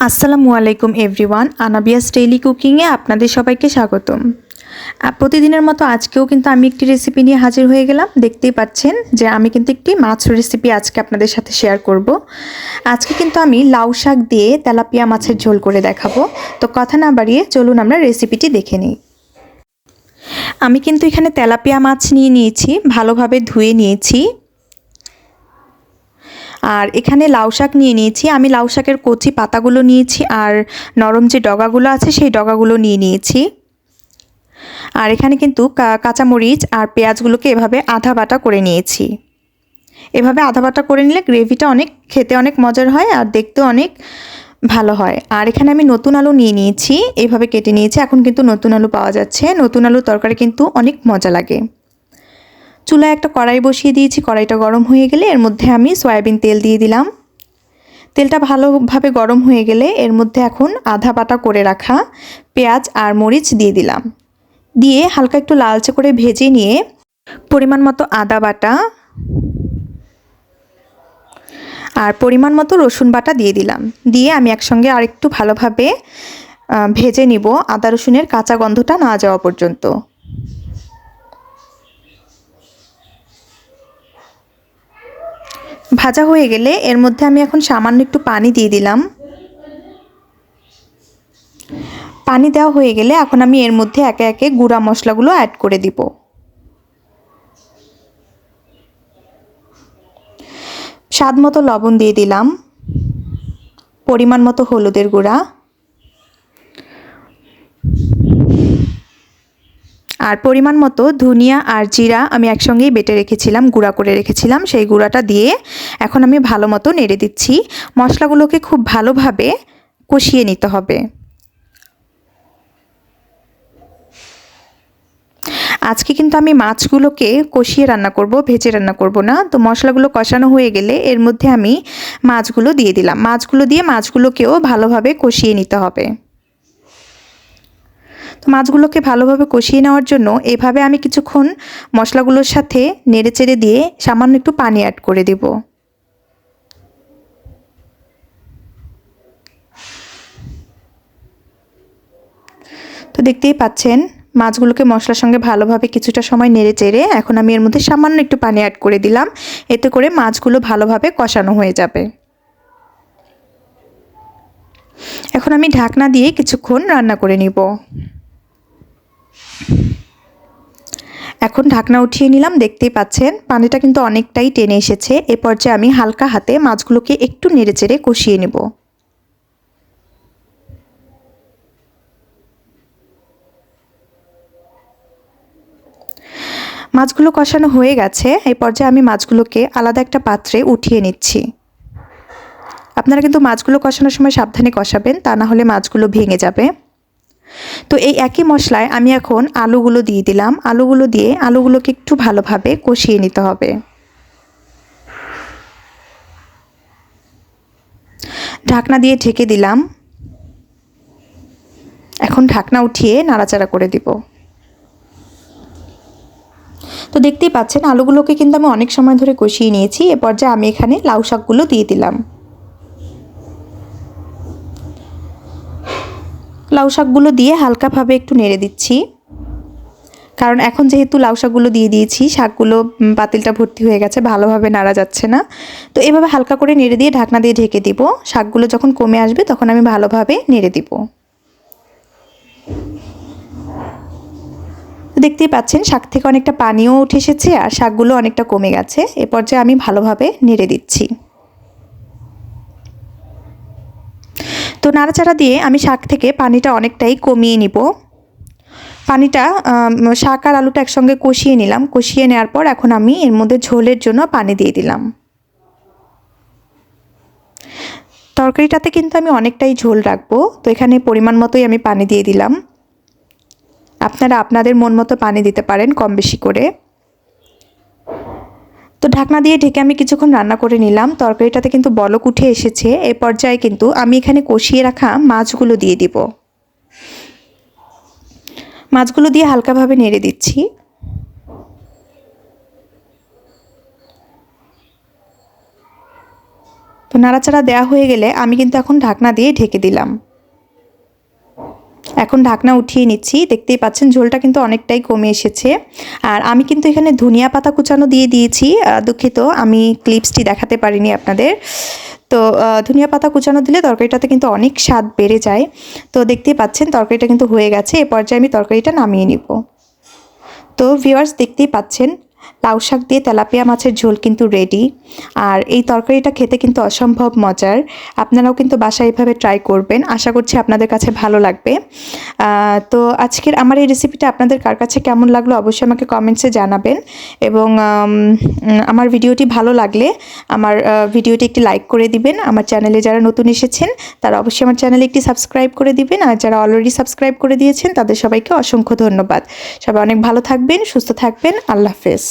আসসালামু আলাইকুম everyone, আনাবিয়াস daily কুকিংয়ে আপনাদের সবাইকে স্বাগতম। প্রতিদিনের মতো আজকেও কিন্তু আমি একটি রেসিপি নিয়ে হাজির হয়ে গেলাম। দেখতেই পাচ্ছেন যে আমি কিন্তু একটি মাছ রেসিপি আজকে আপনাদের সাথে শেয়ার করব। আজকে কিন্তু আমি লাউ শাক দিয়ে তেলাপিয়া মাছের ঝোল করে দেখাবো। তো কথা না বাড়িয়ে চলুন আমরা রেসিপিটি দেখে নিই। আমি কিন্তু এখানে তেলাপিয়া মাছ নিয়ে নিয়েছি, ভালোভাবে ধুয়ে নিয়েছি। আর এখানে লাউ শাক নিয়ে নিয়েছি। আমি লাউ শাকের কচি পাতাগুলো নিয়েছি আর নরম যে ডগাগুলো আছে সেই ডগাগুলো নিয়ে নিয়েছি। আর এখানে কিন্তু কাঁচামরিচ আর পেঁয়াজগুলোকে এভাবে আধা বাটা করে নিয়েছি। এভাবে আধা বাটা করে নিলে গ্রেভিটা খেতে অনেক মজার হয় আর দেখতেও অনেক ভালো হয়। আর এখানে আমি নতুন আলু নিয়ে নিয়েছি, এভাবে কেটে নিয়েছি। এখন কিন্তু নতুন আলু পাওয়া যাচ্ছে। নতুন আলুর তরকারি কিন্তু অনেক মজা লাগে। চুলায় একটা কড়াই বসিয়ে দিয়েছি। কড়াইটা গরম হয়ে গেলে এর মধ্যে আমি সয়াবিন তেল দিয়ে দিলাম। তেলটা ভালোভাবে গরম হয়ে গেলে এর মধ্যে এখন আধা বাটা করে রাখা পেঁয়াজ আর মরিচ দিয়ে দিলাম। দিয়ে হালকা একটু লালচে করে ভেজে নিয়ে পরিমাণ মতো আদা বাটা আর পরিমাণ মতো রসুন বাটা দিয়ে দিলাম। দিয়ে আমি একসঙ্গে আরেকটু ভালোভাবে ভেজে নিব, আদা রসুনের কাঁচা গন্ধটা না যাওয়া পর্যন্ত। ভাজা হয়ে গেলে এর মধ্যে আমি এখন সামান্য একটু পানি দিয়ে দিলাম। পানি দেওয়া হয়ে গেলে এখন আমি এর মধ্যে একে একে গুঁড়া মশলাগুলো অ্যাড করে দিব। স্বাদ মতো লবণ দিয়ে দিলাম, পরিমাণ মতো হলুদের গুঁড়া আর পরিমাণ মতো ধনিয়া আর জিরা আমি একসঙ্গেই বেটে রেখেছিলাম, গুঁড়া করে রেখেছিলাম। সেই গুঁড়াটা দিয়ে এখন আমি ভালো মতো নেড়ে দিচ্ছি। মশলাগুলোকে খুব ভালোভাবে কষিয়ে নিতে হবে। আজকে কিন্তু আমি মাছগুলোকে কষিয়ে রান্না করব, ভেজে রান্না করব না। তো মশলাগুলো কষানো হয়ে গেলে এর মধ্যে আমি মাছগুলো দিয়ে দিলাম। মাছগুলো দিয়ে মাছগুলোকেও ভালোভাবে কষিয়ে নিতে হবে। তো মাছগুলোকে ভালোভাবে কষিয়ে নেওয়ার জন্য এভাবে আমি কিছুক্ষণ মশলাগুলোর সাথে নেড়েচেড়ে দিয়ে সামান্য একটু পানি অ্যাড করে দেব। তো দেখতেই পাচ্ছেন মাছগুলোকে মশলার সঙ্গে ভালোভাবে কিছুটা সময় নেড়েচেড়ে এখন আমি এর মধ্যে সামান্য একটু পানি অ্যাড করে দিলাম। এতে করে মাছগুলো ভালোভাবে কষানো হয়ে যাবে। এখন আমি ঢাকনা দিয়ে কিছুক্ষণ রান্না করে নিব। এখন ঢাকনা উঠিয়ে নিলাম। দেখতেই পাচ্ছেন পানিটা কিন্তু অনেকটাই টেনে এসেছে। এ পর্যায়ে আমি হালকা হাতে মাছগুলোকে একটু নেড়েচেড়ে কষিয়ে নেব। মাছগুলো কষানো হয়ে গেছে। এই পর্যায়ে আমি মাছগুলোকে আলাদা একটা পাত্রে উঠিয়ে নিচ্ছি। আপনারা কিন্তু মাছগুলো কষানোর সময় সাবধানে কষাবেন, তা না হলে মাছগুলো ভেঙে যাবে। তো এই একই মশলায় আমি এখন আলুগুলো দিয়ে দিলাম। আলুগুলো দিয়ে আলুগুলোকে একটু ভালোভাবে কষিয়ে নিতে হবে। ঢাকনা দিয়ে ঢেকে দিলাম। এখন ঢাকনা উঠিয়ে নাড়াচাড়া করে দিব। তো দেখতেই পাচ্ছেন আলুগুলোকে কিন্তু আমি অনেক সময় ধরে কষিয়ে নিয়েছি। এ পর্যায়ে আমি এখানে লাউ শাকগুলো দিয়ে দিলাম। লাউ শাকগুলো দিয়ে হালকাভাবে একটু নেড়ে দিচ্ছি, কারণ এখন যেহেতু লাউ শাকগুলো দিয়ে দিয়েছি শাকগুলো পাতিলটা ভর্তি হয়ে গেছে, ভালোভাবে নাড়া যাচ্ছে না। তো এভাবে হালকা করে নেড়ে দিয়ে ঢাকনা দিয়ে ঢেকে দিব। শাকগুলো যখন কমে আসবে তখন আমি ভালোভাবে নেড়ে দিব। দেখতেই পাচ্ছেন শাক থেকে অনেকটা পানিও উঠে এসেছে আর শাকগুলো অনেকটা কমে গেছে। এ পর্যায়ে আমি ভালোভাবে নেড়ে দিচ্ছি। তো নাড়াচাড়া দিয়ে আমি শাক থেকে পানিটা অনেকটাই কমিয়ে নিব। পানিটা শাক আর আলুটা একসঙ্গে কষিয়ে নিলাম। কষিয়ে নেওয়ার পর এখন আমি এর মধ্যে ঝোলের জন্য পানি দিয়ে দিলাম। তরকারিটাতে কিন্তু আমি অনেকটাই ঝোল রাখবো, তো এখানে পরিমাণ মতোই আমি পানি দিয়ে দিলাম। আপনারা আপনাদের মন মতো পানি দিতে পারেন কম বেশি করে। তো ঢাকনা দিয়ে ঢেকে আমি কিছুক্ষণ রান্না করে নিলাম। তরকারিটাতে কিন্তু বলক উঠে এসেছে। এই পর্যায়ে কিন্তু আমি এখানে কষিয়ে রাখা মাছগুলো দিয়ে দিব। মাছগুলো দিয়ে হালকাভাবে নেড়ে দিচ্ছি। তো নাড়াচাড়া দেওয়া হয়ে গেলে আমি কিন্তু এখন ঢাকনা দিয়ে ঢেকে দিলাম। এখন ঢাকনা উঠিয়ে নিচ্ছি। দেখতেই পাচ্ছেন ঝোলটা কিন্তু অনেকটাই কমে এসেছে। আর আমি কিন্তু এখানে ধনিয়া পাতা কুচানো দিয়ে দিয়েছি। দুঃখিত, আমি ক্লিপসটি দেখাতে পারিনি আপনাদের। তো ধনিয়া পাতা কুচানো দিলে তরকারিটাতে কিন্তু অনেক স্বাদ বেড়ে যায়। তো দেখতেই পাচ্ছেন তরকারিটা কিন্তু হয়ে গেছে। এ পর্যায়ে আমি তরকারিটা নামিয়ে নিব। তো ভিউয়ার্স, দেখতেই পাচ্ছেন লাউ শাক দিয়ে তেলাপিয়া মাছের ঝোল কিন্তু রেডি। আর এই তরকারিটা খেতে কিন্তু অসম্ভব মজার। আপনারাও কিন্তু বাসায় এভাবে ট্রাই করবেন। আশা করছি আপনাদের কাছে ভালো লাগবে। তো আজকের আমার এই রেসিপিটা আপনাদের কার কাছে কেমন লাগলো অবশ্যই আমাকে কমেন্টসে জানাবেন। এবং আমার ভিডিওটি ভালো লাগলে আমার ভিডিওটি একটি লাইক করে দিবেন। আমার চ্যানেলে যারা নতুন এসেছেন তারা অবশ্যই আমার চ্যানেলে একটি সাবস্ক্রাইব করে দিবেন। আর যারা অলরেডি সাবস্ক্রাইব করে দিয়েছেন তাদের সবাইকে অসংখ্য ধন্যবাদ। সবাই অনেক ভালো থাকবেন, সুস্থ থাকবেন। আল্লাহ হাফেজ।